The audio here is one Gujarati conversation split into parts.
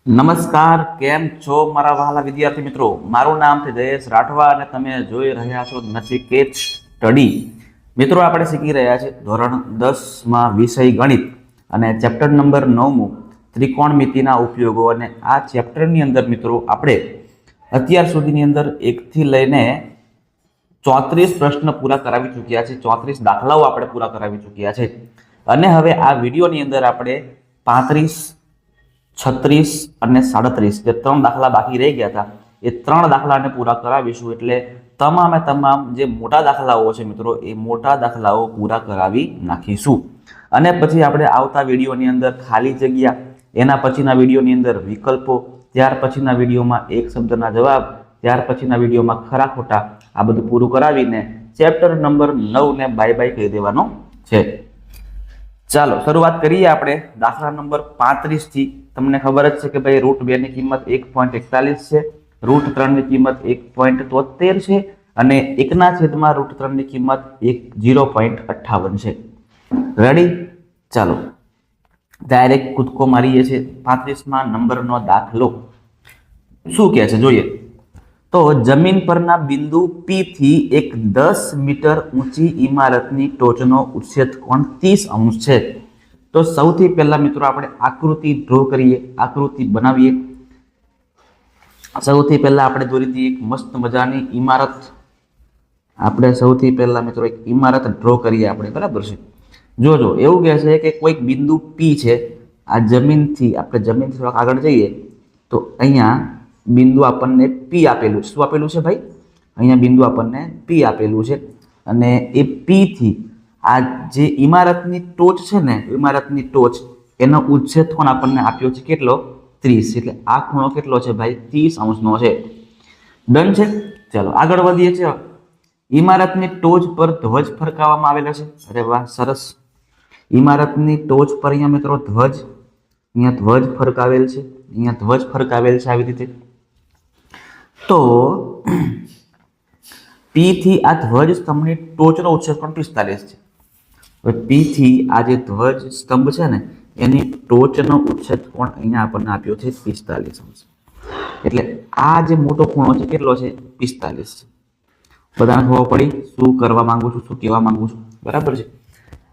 નમસ્કાર, કેમ છો મારા વહાલા વિદ્યાર્થી મિત્રો? મારું નામ છે જયેશ રાઠવા અને તમે જોઈ રહ્યા છો નચિકેત સ્ટડી. મિત્રો, આપણે શીખી રહ્યા છે ધોરણ 10માં વિષય ગણિત અને ચેપ્ટર નંબર 9 ત્રિકોણમિતિના ઉપયોગો. અને આ ચેપ્ટરની અંદર મિત્રો આપણે અત્યાર સુધીની અંદર 1 થી લઈને 34 પ્રશ્ન પૂરા કરાવી ચૂક્યા છે, 34 દાખલાઓ આપણે પૂરા કરાવી ચૂક્યા છે. અને હવે આ વિડીયોની અંદર આપણે 35, 36 અને 37 જે 3 દાખલા બાકી રહી ગયા હતા એ 3 દાખલાને પૂરા કરાવીશું. એટલે તમામે તમામ જે મોટા દાખલાઓ છે મિત્રો એ મોટા દાખલાઓ પૂરા કરાવી નાખીશું. અને પછી આપણે આવતા વિડીયોની અંદર ખાલી જગ્યા, એના પછીના વિડીયોની અંદર વિકલ્પો, ત્યાર પછીના વિડીયોમાં એક શબ્દના જવાબ, ત્યાર પછીના વિડીયોમાં ખરા ખોટા, આ બધું પૂરું કરાવીને ચેપ્ટર નંબર 9 ને બાય બાય કહી દેવાનો છે. ચાલો શરૂઆત કરીએ આપણે દાખલા નંબર 35 થી. તમને ખબર જ છે કે ભાઈ √2 ની કિંમત 1.41 છે, √3 ની કિંમત 1.73 છે અને 1/√3 ની કિંમત 0.58 છે. રેડી? ચાલો ડાયરેક્ટ કૂદકો મારીએ છીએ 35માં નંબરનો દાખલો. શું કહે છે જોઈએ તો, જમીન પરના બિંદુ P થી એક 10 મીટર ઊંચી ઇમારતની ટોચનો ઉચ્છેદ કોણ 30 અંશ છે. તો સૌથી પહેલા મિત્રો આપણે આકૃતિ ડ્રો કરીએ, આકૃતિ બનાવીએ. સૌથી પહેલા આપણે દોરી દઈએ એક મસ્ત મજાની ઇમારત. આપણે સૌથી પહેલા મિત્રો એક ઇમારત ડ્રો કરીએ આપણે, બરાબર છે? જોજો, એવું કહે છે કે કોઈક બિંદુ P છે, આ જમીનથી આપણે જમીનથી થોડાક આગળ જઈએ તો અહીંયા બિંદુ આપણને P આપેલું છે. શું આપેલું છે ભાઈ? અહીંયા બિંદુ આપણને P આપેલું છે અને એ P થી આ જે ઇમારતની ટોચ છે ને, ઇમારતની ટોચ, એનો ઉચ્છેદ કોણ આપણને આપ્યો છે કેટલો? 30. એટલે આ ખૂણો કેટલો છે ભાઈ? 30 અંશનો છે. ડન છે? ચાલો આગળ વધીએ છીએ. ઇમારતની ટોચ પર ધ્વજ ફરકાવવામાં આવેલા છે. અરે વાહ, સરસ. ઇમારતની ટોચ પર અહીંયા મિત્રો ધ્વજ, અહીંયા ધ્વજ ફરકાવેલ છે, અહીંયા ધ્વજ ફરકાવેલ છે આવી રીતે. તો P થી આ ધ્વજ સ્તંભની ટોચનો ઉચ્છેદ કોણ 45 છે. P થી આ જે ધ્વજ સ્તંભ છે ને એની ટોચનો ઉચ્છેદ કોણ અહીંયા આપણને આપ્યો છે 45 અંશ. એટલે આ જે મોટો ખૂણો છે કેટલો છે? 45 છે. બધાને ખબર પડી શું કરવા માંગુ છું, શું કહેવા માંગુ છું, બરાબર છે?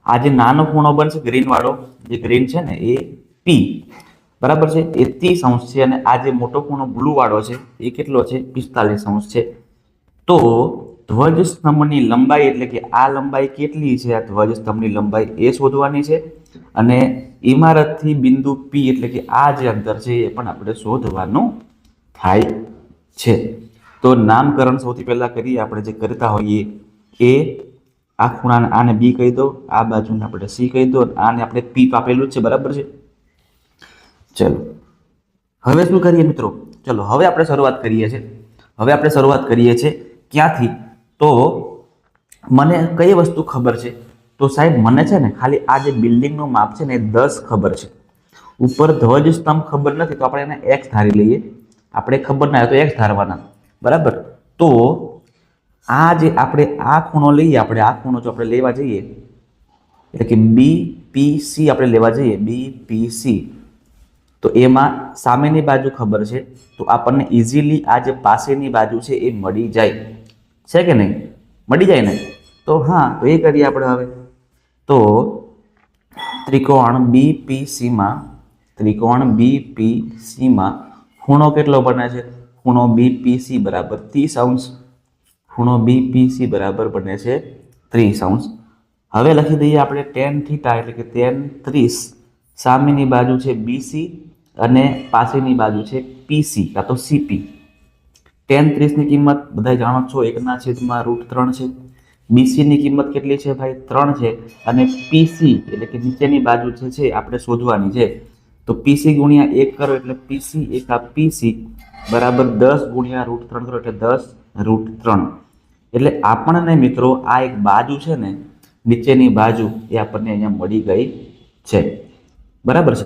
આ જે નાનો ખૂણો બનશે ગ્રીન વાળો, જે ગ્રીન છે ને એ P, બરાબર છે, એ 30 અંશ છે. અને આ જે મોટો ખૂણો બ્લુ વાળો છે એ કેટલો છે? 45 અંશ છે. તો ધ્વજ સ્તંભની લંબાઈ એટલે કે આ લંબાઈ કેટલી છે? આ ધ્વજ સ્તંભની લંબાઈ એ શોધવાની છે. અને ઇમારતથી બિંદુ P એટલે કે આ જે અંતર છે એ પણ આપણે શોધવાનું થાય છે. તો નામકરણ સૌથી પહેલા કરીએ આપણે જે કરતા હોઈએ કે આ ખૂણાને આને B કહી દો, આ બાજુને આપણે C કહી દો, આને આપણે P આપેલું જ છે, બરાબર છે? ચલો હવે શું કરીએ મિત્રો? ચલો હવે આપણે શરૂઆત કરીએ છીએ. હવે આપણે શરૂઆત કરીએ છીએ ક્યાંથી? તો મને કઈ વસ્તુ ખબર છે? તો સાહેબ મને છે ને ખાલી આ જે બિલ્ડિંગનું માપ છે ને એ 10 ખબર છે. ઉપર ધ્વજ સ્તંભ ખબર નથી તો આપણે એને x ધારી લઈએ. આપણે ખબર ના હોય તો x ધારવાના, બરાબર? તો આ જે આપણે આ ખૂણો લઈએ, આપણે આ ખૂણો જો આપણે લેવા જઈએ એટલે કે BPC આપણે લેવા જઈએ, BPC, તો એમાં સામેની બાજુ ખબર છે તો આપણને ઇઝીલી આ જે પાસેની બાજુ છે એ મળી જાય છે કે નહીં? મળી જાય ને? તો હા, તો એ કરીએ આપણે હવે. તો ત્રિકોણ BPC માં ખૂણો કેટલો બને છે? ખૂણો BPC બરાબર 30 અંશ. ખૂણો BPC બરાબર બને છે 30 અંશ. હવે લખી દઈએ આપણે tan થીટા એટલે કે tan 30. સામેની બાજુ છે BC અને પાસેની બાજુ છે PC કાં તો CP. tan 30 ની કિંમત બધા જાણો છો 1/√3 છે. BC ની કિંમત કેટલી છે ભાઈ? 3 છે. અને PC એટલે કે નીચેની બાજુ છે આપણે શોધવાની છે. તો PC ગુણ્યા 1 કરો એટલે PC એકા PC બરાબર 10 ગુણ્યા √3 કરો એટલે 10√3. એટલે આપણને મિત્રો આ એક બાજુ છે ને, નીચેની બાજુ એ આપણને અહીંયા મળી ગઈ છે, બરાબર છે?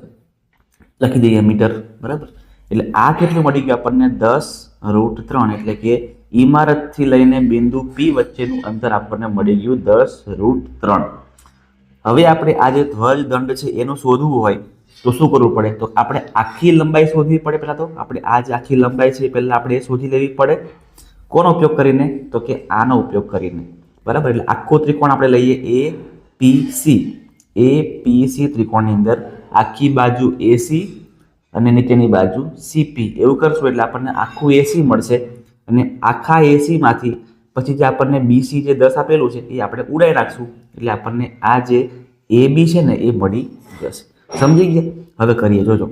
લખી દઈએ મીટર, બરાબર? એટલે આ કેટલું મળી ગયું આપણને? 10√3. એટલે કે ઇમારતથી લઈને બિંદુ P વચ્ચેનું અંતર આપણને મળી ગયું 10√3. હવે આપણે આ જે ધ્વજ દંડ છે એનું શોધવું હોય તો શું કરવું પડે? તો આપણે આખી લંબાઈ શોધવી પડે. પહેલાં તો આપણે આ જે આખી લંબાઈ છે પહેલાં આપણે એ શોધી લેવી પડે. કોનો ઉપયોગ કરીને? તો કે આનો ઉપયોગ કરીને. બરાબર, એટલે આખો ત્રિકોણ આપણે લઈએ APC ત્રિકોણની અંદર આખી બાજુ AC અને નીચેની બાજુ CP એવું કરશું એટલે આપણને આખું AC મળશે. અને આખા AC માંથી પછી જે આપણને BC જે 10 આપેલું છે એ આપણે ઉડાઈ નાખશું એટલે આપણને આ જે AB છે ને એ મળી જશે. સમજી ગયા? હવે કરીએ, જોજો.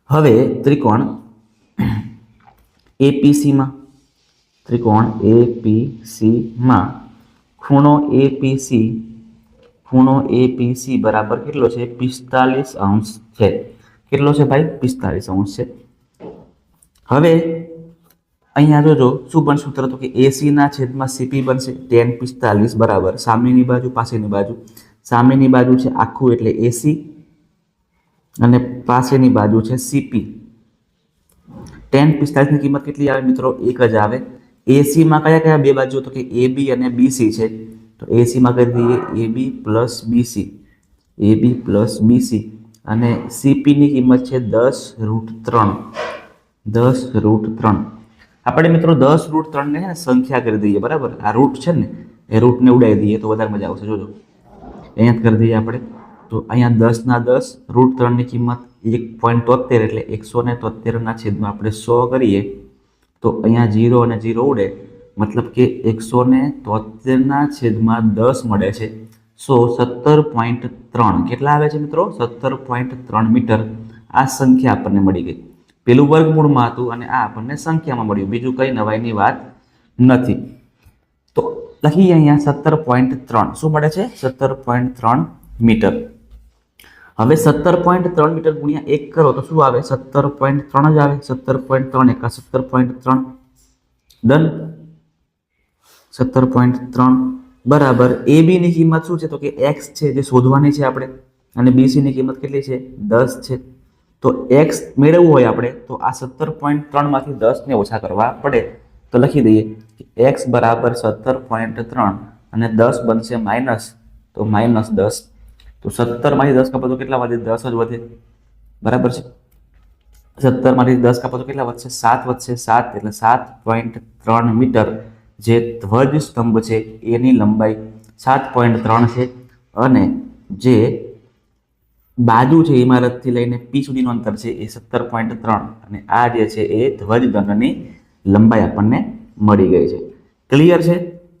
હવે ત્રિકોણ APC માં ખૂણો APC બરાબર કેટલો છે? 45 અંશ છે. કેટલો છે ભાઈ? 45 અંશ છે. હવે અહીંયા જોજો શું બનશે સૂત્ર? તો કે AC ના છેદમાં CP બનશે. tan 45 બરાબર સામેની બાજુ પાસેની બાજુ. સામેની બાજુ છે આખું એટલે AC અને પાસેની બાજુ છે CP. tan 45 ની કિંમત કેટલી આવે મિત્રો? 1 જ આવે. AC માં કયા કયા બે બાજુ? તો કે AB અને BC છે. તો AC માં કરી દઈએ AB પ્લસ BC અને CP ની કિંમત છે 10√3. આપણે મિત્રો 10√3 ને સંખ્યા કરી દઈએ. બરાબર, આ રૂટ છે ને એ રૂટને ઉડાવી દઈએ તો વધારે મજા આવશે. જોજો અહીંયા કરી દઈએ આપણે. તો અહીંયા 10 ના 10 √3 ની કિંમત 1.73 એટલે 173 ના છેદમાં આપણે 100 કરીએ તો અહીંયા 0 અને 0 ઉડે મતલબ કે 173 ના છેદમાં 10 મળે છે. 17.3 કેટલા આવે છે મિત્રો? 17.3 મીટર આ સંખ્યા આપણને મળી ગઈ. પેલું વર્ગમૂળમાં હતું અને આ આપણને સંખ્યામાં મળ્યું. બીજું કઈ નવાઈની વાત નથી. તો લખીએ અહીંયા 17.3 શું મળે છે? 17.3 મીટર. હવે 17.3 મીટર ગુણ્યા 1 કરો તો શું આવે? 17.3 જ આવે. 17.3 એકા 17.3 ડન. 17.3 બરાબર AB ની કિંમત શું છે? તો કે x છે જે શોધવાની છે આપણે અને BC ની કિંમત કેટલી છે? 10 છે. તો x મેળવવું હોય આપણે તો આ 17.3 માંથી 10 ને ઓછા કરવા પડે. તો લખી દઈએ કે x બરાબર 17.3 અને 10 બનશે માઇનસ, તો -10. તો 17 માંથી 10 કાપો તો કેટલા વધે? 10 જ વધે. બરાબર છે. 17 માંથી 10 કાપો તો કેટલા વધશે? 7 વધશે. 7 એટલે 7.3 મીટર જે ધ્વજ સ્તંભ છે એની લંબાઈ 7.3 છે અને જે બાજુ છે ઇમારતથી લઈને P સુધીનું અંતર છે એ 17.3 અને આ જે છે એ ધ્વજદંડની લંબાઈ આપણને મળી ગઈ છે. ક્લિયર છે?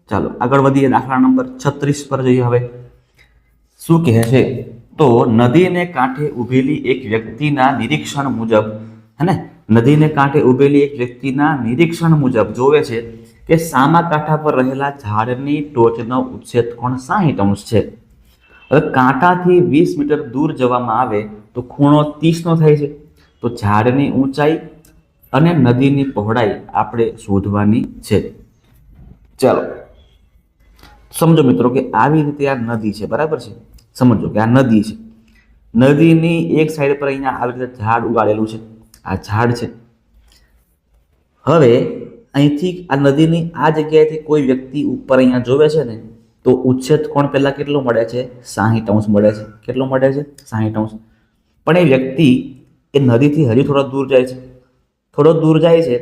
ચાલો આગળ વધીએ. દાખલા નંબર 36 પર જઈએ. હવે શું કહે છે? તો નદીને કાંઠે ઉભેલી એક વ્યક્તિના નિરીક્ષણ મુજબ નદીને કાંઠે ઉભેલી એક વ્યક્તિના નિરીક્ષણ મુજબ જોવે છે કે સામા કાંઠા પર રહેલા ઝાડની ટોચનો ઉચ્છેદ કોણ 60 અંશ છે. હવે કાંટાથી 20 મીટર દૂર જવામાં આવે તો ખૂણો 30 નો થાય છે. તો ઝાડની ઊંચાઈ અને નદીની પહોળાઈ આપણે શોધવાની છે. ચાલો સમજો મિત્રો કે આવી રીતે આ નદી છે. બરાબર છે? સમજો કે આ નદી છે. નદીની એક સાઈડ પર અહીંયા આવી રીતે ઝાડ ઉગાડેલું છે. આ ઝાડ છે. હવે અહીંથી આ નદીની આ જગ્યાએથી કોઈ વ્યક્તિ ઉપર અહીંયા જોવે છે ને તો ઉચ્છેદ કોણ પહેલા કેટલો મળે છે? 60 અંશ મળે છે. કેટલો મળે છે? 60 અંશ. પણ એ વ્યક્તિ એ નદીથી હજી થોડો દૂર જાય છે. થોડો દૂર જાય છે.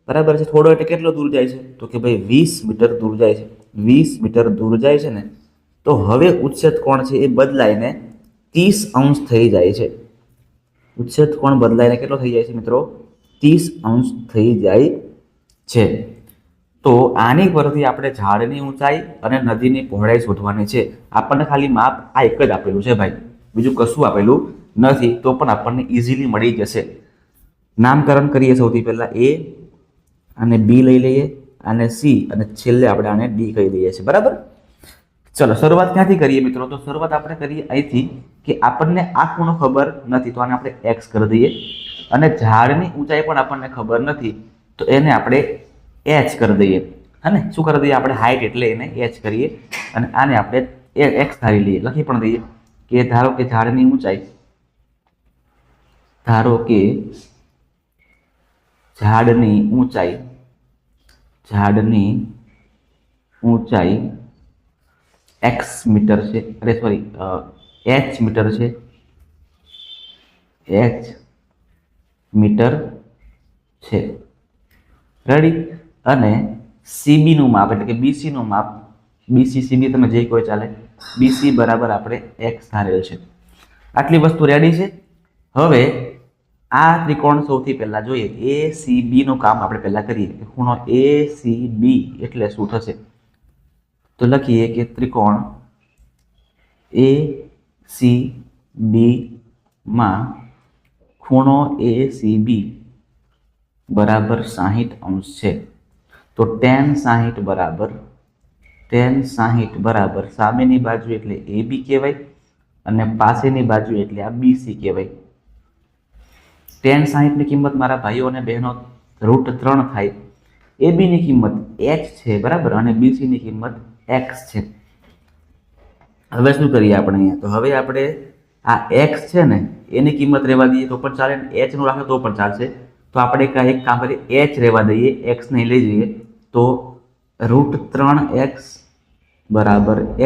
બરાબર છે? થોડો એટલે કેટલો દૂર જાય છે? તો કે ભાઈ 20 મીટર દૂર જાય છે. 20 મીટર દૂર જાય છે ને તો હવે ઉચ્છેદ કોણ છે એ બદલાઈને 30 અંશ થઈ જાય છે. ઉચ્છેદ કોણ બદલાઈને કેટલો થઈ જાય છે મિત્રો? 30 અંશ થઈ જાય છે. તો આની પરથી આપણે ઝાડની ઊંચાઈ અને નદીની પહોળાઈ શોધવાની છે. આપણને ખાલી માપ આ એક જ આપેલું છે ભાઈ, બીજું કશું આપેલું નથી. તો પણ આપણને ઇઝીલી મળી જશે. નામકરણ કરીએ. સૌથી પહેલા A અને B લઈ લઈએ અને C અને છેલ્લે આપણે આને D કહી દઈએ છીએ. બરાબર? ચલો શરૂઆત ક્યાંથી કરીએ મિત્રો? તો શરૂઆત આપણે કરીએ અહીંથી કે આપણને આ ખૂણો ખબર નથી તો આને આપણે x કરી દઈએ અને ઝાડની ઊંચાઈ પણ આપણને ખબર નથી તો એને આપણે h કરી દઈએ. શું કરી દઈએ આપણે? હાઈટ એટલે એને h કરીએ અને આને આપણે x ધારી લઈએ. લખી પણ દઈએ કે ધારો કે ઝાડની ઊંચાઈ x મીટર છે. h મીટર છે h મીટર છે. રેડી? અને સીબી નું માપ એટલે કે બીસી નું માપ, બીસી સીબી તમે જે કોઈ ચાલે, બીસી બરાબર આપણે x ધારેલ છે. આટલી વસ્તુ રેડી છે. હવે આ ત્રિકોણ સૌથી પહેલા જોઈએ. એસીબી નું કામ આપણે પહેલા કરીએ. ખૂણો એસીબી એટલે શું થશે? તો લખીએ કે ત્રિકોણ એસીબી માં ખૂણો એસીબી બરાબર 60° છે. તો tan 60 બરાબર સામેની બાજુ એટલે AB કહેવાય અને પાસેની બાજુ એટલે આ BC કહેવાય. tan 60 ની કિંમત મારા ભાઈઓ અને બહેનો √3 થાય. AB ની કિંમત h છે બરાબર, અને BC ની કિંમત x છે. હવે શું કરીએ આપણે અહીંયા? તો હવે આપણે આ x છે ને એની કિંમત રહેવા દઈએ તો પણ ચાલે, h નું રાખે તો પણ ચાલશે. તો આપણે એક કામ કરીએ, h રહેવા દઈએ, x ને લઈ જઈએ. તો √3x બરાબર h.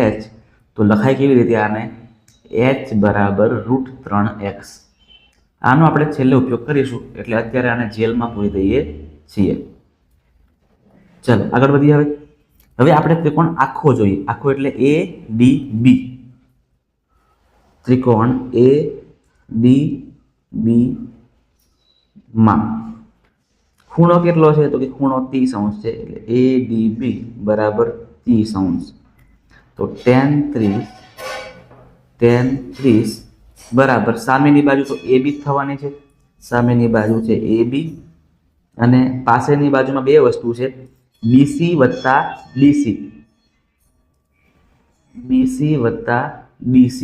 તો લખાય કેવી રીતે આને? h બરાબર √3x. આનો આપણે છેલ્લે ઉપયોગ કરીશું, એટલે અત્યારે આને જેલમાં પૂરી દઈએ છીએ. ચાલો આગળ વધીએ. હવે આપણે ત્રિકોણ આખો જોઈએ. આખો એટલે ADB. ત્રિકોણ ADB માં ખૂણો કેટલો છે? તો કે ખૂણો 30° છે. એટલે ADB બરાબર 30°. તો tan 30 બરાબર સામેની બાજુ તો AB થવાની છે. સામેની બાજુ છે AB અને પાસેની બાજુમાં બે વસ્તુ છે, BC વત્તા DC. BC વત્તા BC.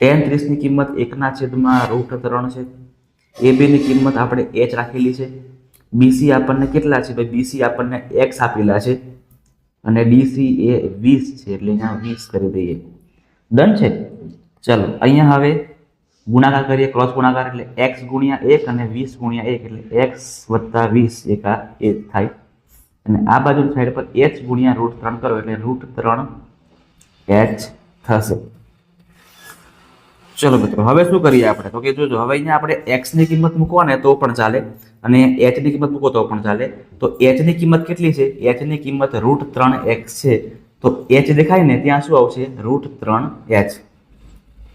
tan 30 ની કિંમત 1/√3 છે. AB ની કિંમત આપણે h રાખેલી છે. BC આપણને કેટલા છે? ભાઈ BC આપણને x આપેલા છે અને DC એ 20 છે, એટલે અહીંયા 20 કરી દઈએ. ડન છે. ચાલો અહીંયા હવે ગુણાકાર કરીએ, ક્રોસ ગુણાકાર એટલે x ગુણ્યા 1 અને 20 ગુણ્યા 1 એટલે x વત્તા 20 એકા 1 થાય. અને આ બાજુની સાઈડ પર h ગુણ્યા √3 કરો એટલે √3h થશે. ચલો મિત્રો હવે શું કરીએ આપણે? તો કે જોજો, હવે અહીંયા આપણે x ની કિંમત મૂકવા ને તો પણ ચાલે અને h ની કિંમત મૂકો તો પણ ચાલે. તો h ની કિંમત કેટલી છે? h ની કિંમત √3x છે. તો h દેખાય ને ત્યાં શું આવશે? √3h.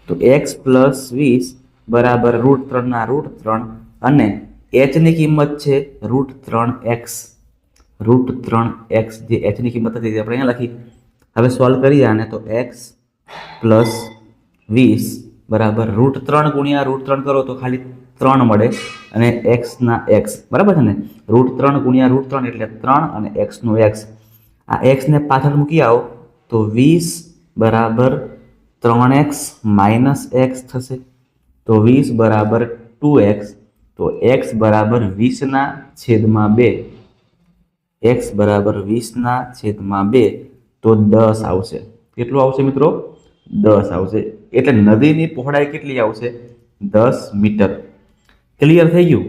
તો x + 20 બરાબર √3 અને h ની કિંમત છે √3x. √3x જે h ની કિંમત હતી તે આપણે અહીંયા લખી. હવે સોલ્વ કરીએ આને તો x + 20 બરાબર √3 ગુણ્યા √3 કરો તો ખાલી 3 મળે અને x ના x બરાબર છે ને. √3 ગુણ્યા √3 એટલે 3 અને x નું x. આ x ને પાછળ મૂકી આવો તો 20 બરાબર 3x - x થશે. તો 20 બરાબર 2x. તો x બરાબર 20/2. x બરાબર 20/2 તો 10 આવશે. કેટલું આવશે મિત્રો? 10 આવશે. એટલે નદીની પહોળાઈ કેટલી આવશે? 10 મીટર. ક્લિયર થઈ ગયું?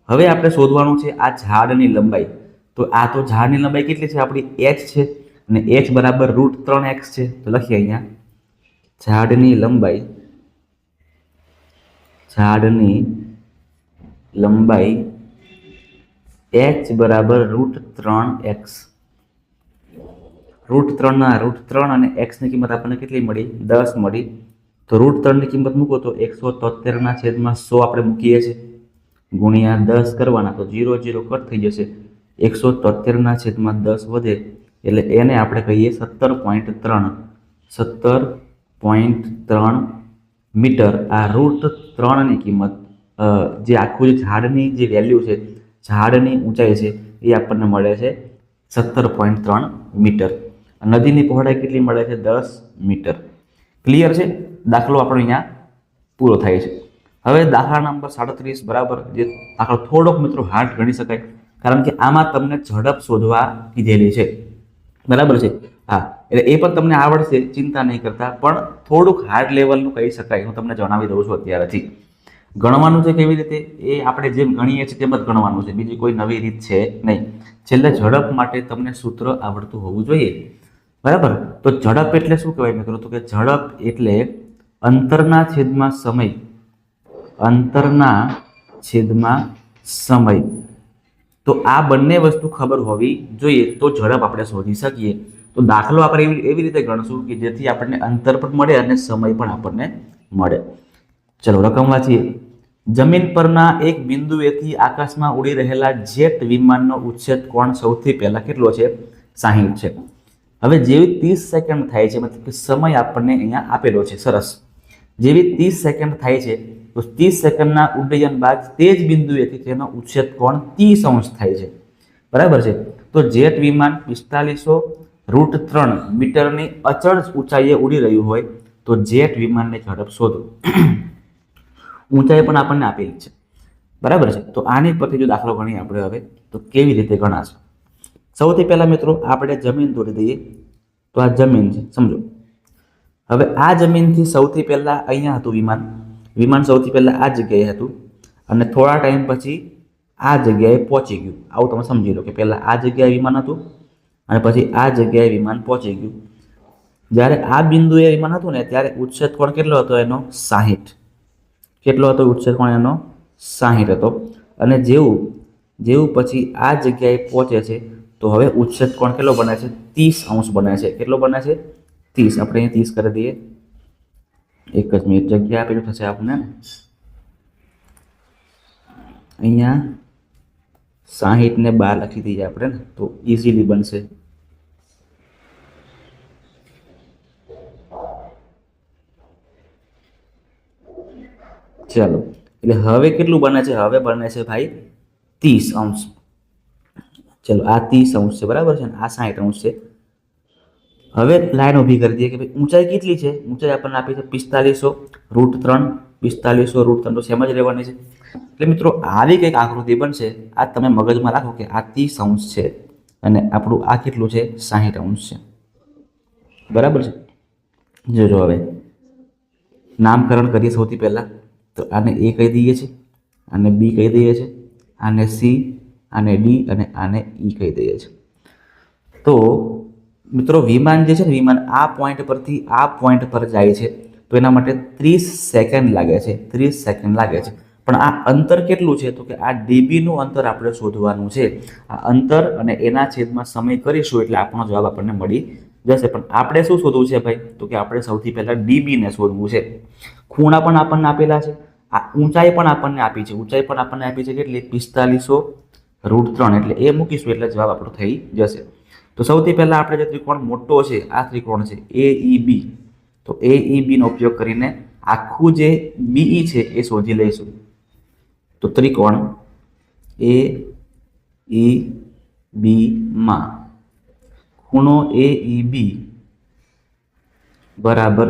હવે આપણે શોધવાનું છે આ ઝાડની લંબાઈ. તો આ તો ઝાડની લંબાઈ કેટલી છે આપણી? h છે અને h બરાબર √3x છે. તો લખીએ અહીંયા ઝાડની લંબાઈ h બરાબર √3x. √3 અને x ની કિંમત આપણને કેટલી મળી? 10 મળી. તો √3 ની કિંમત મૂકો તો 173/100 આપણે મૂકીએ છીએ. ગુણ્યા 10 કરવાના તો 0 0 કટ થઈ જશે. 173/10 વધે એટલે એને આપણે કહીએ 17.3. 17.3 મીટર. આ √3 ની કિંમત જે આખું ઝાડની જે વેલ્યુ છે, ઝાડની ઊંચાઈ છે, એ આપણને મળે છે 17.3 મીટર. નદીની પહોળાઈ કેટલી મળે છે? 10 મીટર. ક્લિયર છે? દાખલો આપણો અહીંયા પૂરો થાય છે. હવે દાખલા નંબર 37 બરાબર, જે દાખલો થોડોક મિત્રો હાર્ડ ગણી શકાય, કારણ કે આમાં તમને ઝડપ શોધવા કીધેલી છે. બરાબર છે? હા, એટલે એ પણ તમને આવડશે, ચિંતા નહીં કરતા, પણ થોડુંક હાર્ડ લેવલનું કહી શકાય. હું તમને જણાવી દઉં છું અત્યારેથી. ગણવાનું છે કેવી રીતે? એ આપણે જેમ ગણીએ છીએ તેમ જ ગણવાનું છે, બીજી કોઈ નવી રીત છે નહીં. છેલ્લે ઝડપ માટે તમને સૂત્ર આવડતું હોવું જોઈએ. બરાબર? તો ઝડપ એટલે શું કહેવાય મિત્રો? તો કે ઝડપ એટલે અંતરના છેદમાં સમય. અંતરના છેદમાં સમય. તો આ બંને વસ્તુ ખબર હોવી જોઈએ તો ઝડપ આપણે શોધી શકીએ. તો દાખલો આપણે એવી રીતે ગણશું કે જેથી આપણને અંતર પણ મળે અને સમય પણ આપણને મળે. ચલો રકમ વાંચીએ. જમીન પરના એક બિંદુએથી આકાશમાં ઉડી રહેલા જેટ વિમાનનો ઉચ્છેદ કોણ સૌથી પહેલા કેટલો છે? 60 છે. હવે જેવી 30 સેકન્ડ થાય છે, મતલબ કે સમય આપણને અહીંયા આપેલો છે. સરસ. જેવી 30 સેકન્ડ થાય છે તો 30 સેકન્ડના ઉડ્ડયન બાદ તે જ બિંદુએથી તેનો ઉચ્છેદ કોણ 30° થાય છે. બરાબર છે. તો જેટ વિમાન 4500√3 મીટરની અચળ ઊંચાઈએ ઉડી રહ્યું હોય તો જેટ વિમાનની ઝડપ શોધો. ઊંચાઈ પણ આપણને આપેલી છે. બરાબર છે. તો આની પરથી જો દાખલો ગણીએ આપણે હવે તો કેવી રીતે ગણાશે? સૌથી પહેલા મિત્રો આપણે જમીન દોરી દઈએ. તો આ જમીન છે, સમજો. હવે આ જમીનથી સૌથી પહેલા અહીંયા હતું વિમાન સૌથી પહેલા આ જગ્યાએ હતું અને થોડા ટાઈમ પછી આ જગ્યાએ પહોંચી ગયું. આવું તમે સમજી લો કે પહેલા આ જગ્યાએ વિમાન હતું અને પછી આ જગ્યાએ વિમાન પહોંચી ગયું. જ્યારે આ બિંદુએ વિમાન હતું ને ત્યારે ઉચ્છેદ કોણ કેટલો હતો એનો? 60. કેટલો હતો ઉચ્છેદ કોણ એનો? 60 હતો. અને જેવું પછી આ જગ્યાએ પહોંચે છે તો હવે ઉચ્છેદ કોણ કેટલો બને છે? 30° બને છે. કેટલો બને છે? 30. આપણે અહીં 30 કરી દઈએ. એક જ મિનિટ, જગ્યા આપેલું થશે આપણને ને અહીંયા 60 ને 12 લખી દઈએ આપણે ને તો ઇઝીલી બનશે. ચાલો, એટલે હવે કેટલું બને છે? હવે બને છે ભાઈ 30°. ચલો, આ 30° છે, બરાબર છે ને? આ 60° છે. હવે લાઈન ઊભી કરી દઈએ કે ભાઈ ઊંચાઈ કેટલી છે? ઊંચાઈ આપણને આપી છે 4500√3. 4500√3 તો સેમ જ રહેવાની છે. એટલે મિત્રો આવી કંઈક આકૃતિ બનશે. આ તમે મગજમાં રાખો કે આ 30° છે અને આપણું આ કેટલું છે? 60° છે. બરાબર છે. જોજો હવે નામકરણ કરીએ. સૌથી પહેલાં તો આને એ કહી દઈએ છીએ, આને બી કહી દઈએ છીએ, આને સી, આને ડી અને આને ઈ કહી દઈએ છીએ. તો મિત્રો વિમાન જે છે ને, વિમાન આ પોઈન્ટ પરથી આ પોઈન્ટ પર જાય છે તો એના માટે 30 સેકન્ડ લાગે છે. 30 સેકન્ડ લાગે છે. પણ આ અંતર કેટલું છે? તો કે આ ડીબીનું અંતર આપણે શોધવાનું છે. આ અંતર અને એના છેદમાં સમય કરીશું એટલે આપણો જવાબ આપણને મળી જશે. પણ આપણે શું શોધવું છે ભાઈ? તો કે આપણે સૌથી પહેલાં ડીબીને શોધવું છે. ખૂણા પણ આપણને આપેલા છે. આ ઊંચાઈ પણ આપણને આપી છે. ઊંચાઈ પણ આપણને આપી છે કેટલી? 4500√3. એટલે એ મૂકીશું એટલે જવાબ આપણો થઈ જશે. તો સૌથી પહેલાં આપણે જે ત્રિકોણ મોટો છે, આ ત્રિકોણ છે AEB. તો AEB નો ઉપયોગ કરીને આખું જે BE છે એ શોધી લઈશું. તો ત્રિકોણ AEB માં ખૂણો AEB બરાબર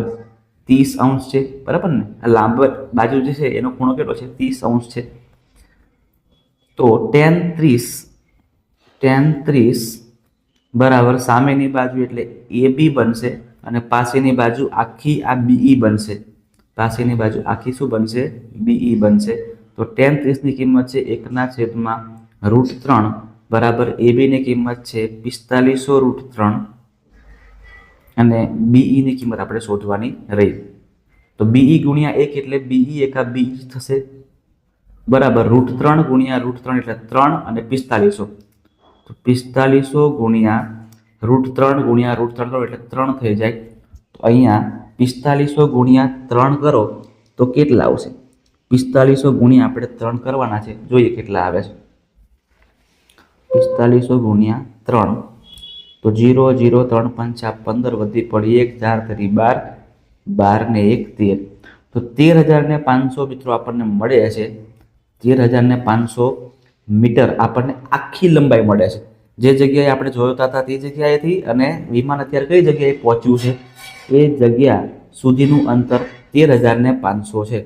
30° છે. બરાબર ને? આ લાંબા બાજુ જે છે એનો ખૂણો કેટલો છે? 30° છે. તો tan 30 બરાબર સામેની બાજુ એટલે AB બનશે અને પાસેની બાજુ આખી આ BE બનશે. પાસેની બાજુ આખી શું બનશે? BE બનશે. તો tan 30 ની કિંમત છે 1/√3 બરાબર AB ની કિંમત છે 4500√3 અને BE ની કિંમત આપણે શોધવાની રહી. તો BE ગુણ્યા 1 એટલે BE એકા BE થશે બરાબર. √3 ગુણ્યા √3 એટલે 3 અને 4500. તો 4500 ગુણ્યા √3 ગુણ્યા √3 કરો એટલે 3 થઈ જાય. તો અહીંયા 4500 ગુણ્યા 3 કરો તો કેટલા આવશે? 4500 ગુણ્યા આપણે 3 કરવાના છે. જોઈએ કેટલા આવે છે. 4500 ગુણ્યા 3 તો 0 0 3 5 15 વધી પડી 1 4 3 12 12 ને 1 13. તો 13500 મિત્રો આપણને મળે છે. 13500 મીટર આપણને આખી લંબાઈ મળે છે. જે જગ્યાએ આપણે જોતા હતા તે જગ્યાએથી અને વિમાન અત્યારે કઈ જગ્યાએ પહોંચ્યું છે એ જગ્યા સુધીનું અંતર 13500 છે.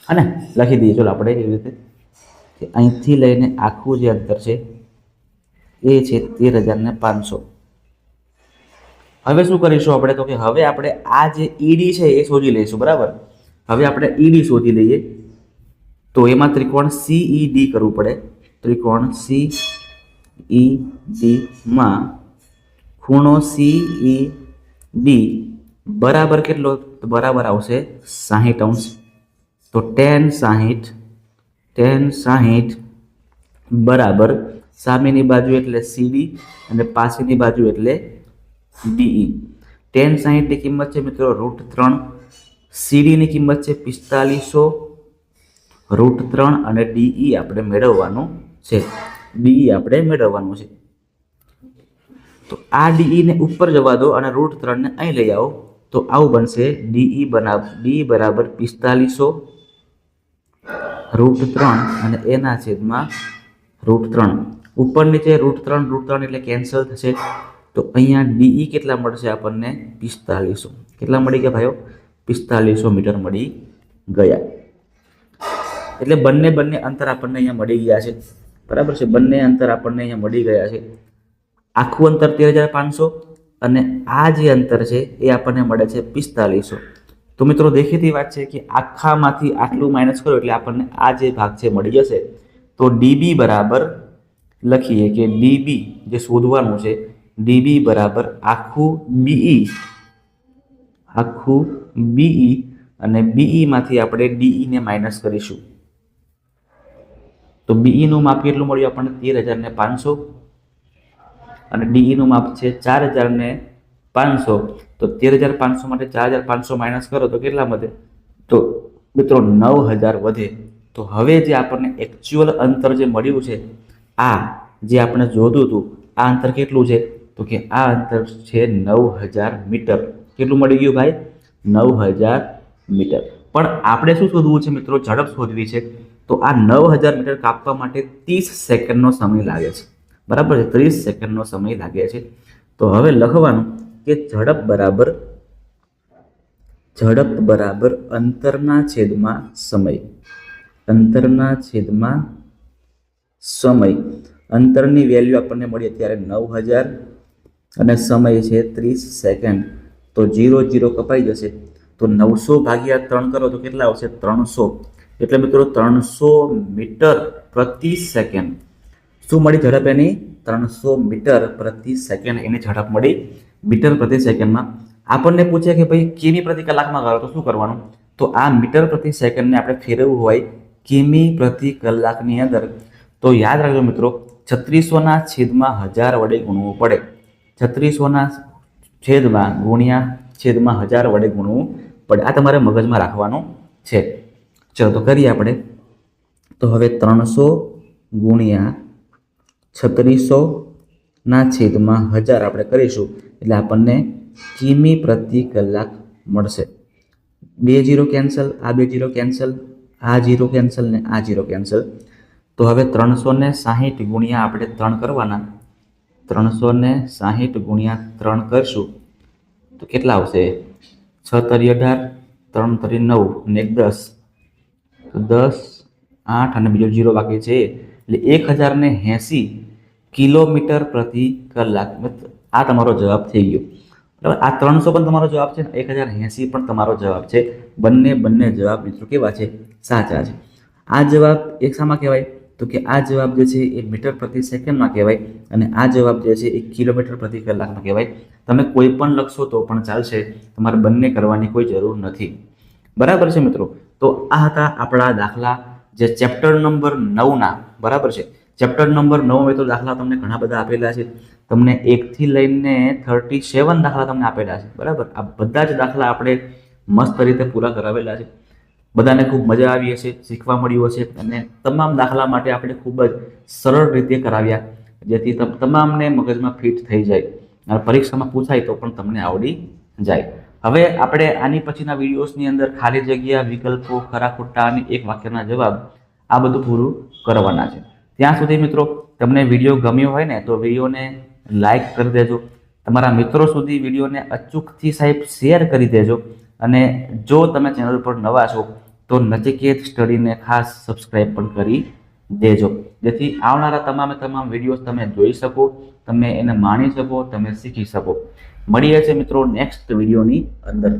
અને લખી દઈએ ચલો આપણે એવી રીતે કે અહીંથી લઈને આખું જે અંતર છે એ છે 13500. હવે શું કરીશું આપણે? તો કે હવે આપણે આ જે ઈડી છે એ શોધી લઈશું. બરાબર. હવે આપણે ઈડી શોધી લઈએ. તો એમાં ત્રિકોણ CED કરવું પડે. ત્રિકોણ CED માં ખૂણો CED બરાબર કેટલો? તો બરાબર આવશે 60°. તો tan 60 બરાબર સામેની બાજુ એટલે CD અને પાછળની બાજુ એટલે DE. tan 60 ની કિંમત છે મિત્રો √3, CD ની કિંમત છે 4500 √3 અને DE આપણે મેળવવાનું છે. તો આ DE ને ઉપર જવા દો અને √3 ને અહીં લઈ આવો તો આવું બનશે DE બરાબર 4500 √3 અને એના છેદમાં √3. ઉપર નીચે √3 એટલે કેન્સલ થશે. તો અહીંયા DE કેટલા મળશે આપણને 4500. કેટલા મળી ગયા ભાઈઓ? 4500 મીટર મળી ગયા. એટલે બંને અંતર આપણને અહીંયા મળી ગયા છે. બરાબર છે, બંને અંતર આપણને અહીંયા મળી ગયા છે. આખું અંતર 13500 અને આ જે અંતર છે એ આપણને મળે છે 4500. તો મિત્રો દેખીતી વાત છે કે આખામાંથી આટલું માઇનસ કરો એટલે આપણને આ જે ભાગ છે મળી જશે. તો DB બરાબર લખીએ કે DB જે શોધવાનું છે DB બરાબર આખું BE અને BE માંથી આપણે DE ને માઇનસ કરીશું. તો BE નું માપ કેટલું મળ્યું આપણને 13500 અને DE નું માપ છે 4500. તો 13500 માટે 4500 માઇનસ કરો તો કેટલા વધે? તો મિત્રો 9000 વધે. તો હવે જે આપણને એકચ્યુઅલ અંતર જે મળ્યું છે આ જે આપણે જોતું હતું આ અંતર કેટલું છે? તો કે આ અંતર છે 9000 મીટર. કેટલું મળી ગયું ભાઈ? 9000 મીટર. પણ આપણે શું શોધવું છે મિત્રો? ઝડપ શોધવી છે. તો આ 9000 મીટર કાપવા માટે 30 સેકન્ડનો સમય લાગે છે. બરાબર છે, 30 સેકન્ડનો સમય લાગે છે. તો હવે લખવાનું કે ઝડપ બરાબર અંતરના છેદમાં સમય. અંતરની વેલ્યુ આપણને મળી અત્યારે 9000 અને સમય છે 30 સેકન્ડ. તો 0 કપાઈ જશે. તો 900 ભાગ્યા 3 કરો તો કેટલા આવશે? 300. એટલે મિત્રો 300 મીટર પ્રતિ સેકન્ડ. શું મળી ઝડપ એની? 300 મીટર પ્રતિ સેકન્ડ એની ઝડપ મળી મીટર પ્રતિ સેકન્ડમાં. આપણને પૂછે કે ભાઈ કિમી પ્રતિ કલાકમાં કરો તો શું કરવાનું? તો આ મીટર પ્રતિ સેકન્ડને આપણે ફેરવવું હોય કિમી પ્રતિ કલાકની અંદર. તો યાદ રાખજો મિત્રો 3600/1000 વડે ગુણવું પડે. 3600/1000 વડે ગુણવું પડે. આ તમારે મગજમાં રાખવાનું છે. ચલો તો કરીએ આપણે. તો હવે 300×3600/1000 આપણે કરીશું એટલે આપણને કિમી પ્રતિ કલાક મળશે. 2 0 કેન્સલ, આ 2 0 કેન્સલ, આ 0 કેન્સલ ને આ 0 કેન્સલ. તો હવે 360 ગુણ્યા આપણે 3 કરવાના. 360 × 3 કરશું તો કેટલા આવશે? 6 તરી 18, 3 તરી 9 ને 10. તો 10, 8 અને બીજો 0 બાકી છે એટલે 1080 કિલોમીટર પ્રતિ કલાક. આ તમારો જવાબ થઈ ગયો. બરાબર, આ 300 પણ તમારો જવાબ છે, 1080 પણ તમારો જવાબ છે. બંને જવાબ મિત્રો કેવા છે? સાચા છે. આ જવાબ એક શામાં કહેવાય? તો કે આ જવાબ જે છે એ મીટર પ્રતિ સેકન્ડમાં કહેવાય અને આ જવાબ જે છે એ કિલોમીટર પ્રતિ કલાકમાં કહેવાય. તમે કોઈ પણ લખશો તો પણ ચાલશે, તમારે બંને કરવાની કોઈ જરૂર નથી. બરાબર છે મિત્રો. તો આ હતા આપણા દાખલા જે ચેપ્ટર નંબર 9ના. બરાબર છે, ચેપ્ટર નંબર 9 તો દાખલા તમને ઘણા બધા આપેલા છે. તમને 1 થી લઈને 37 દાખલા તમને આપેલા છે. બરાબર, આ બધા જ દાખલા આપણે મસ્ત રીતે પૂરા કરાવેલા છે. બધાને ખૂબ મજા આવી હશે, શીખવા મળ્યું હશે અને તમામ દાખલા માટે આપણે ખૂબ જ સરળ રીતે કરાવ્યા જેથી તમામને મગજમાં ફિટ થઈ જાય અને પરીક્ષામાં પૂછાય તો પણ તમને આવડી જાય. હવે આપણે આની પછીના વિડીયોઝની અંદર ખાલી જગ્યા, વિકલ્પો, ખરા ખોટા અને એક વાક્યના જવાબ આ બધું પૂરું કરવાના છે. ત્યાં સુધી મિત્રો તમને વિડીયો ગમ્યો હોય ને તો વિડીયોને લાઈક કરી દેજો. તમારા મિત્રો સુધી વિડીયોને અચૂકથી સાહેબ શેર કરી દેજો. અને જો તમે ચેનલ પર નવા છો તો નચિકેત સ્ટડીને ખાસ સબસ્ક્રાઈબ પણ કરી દેજો જેથી આવનારા તમામ વિડીયોઝ તમે જોઈ શકો, તમે એને માણી શકો, તમે શીખી શકો. મળીએ છીએ મિત્રો નેક્સ્ટ વિડીયોની અંદર.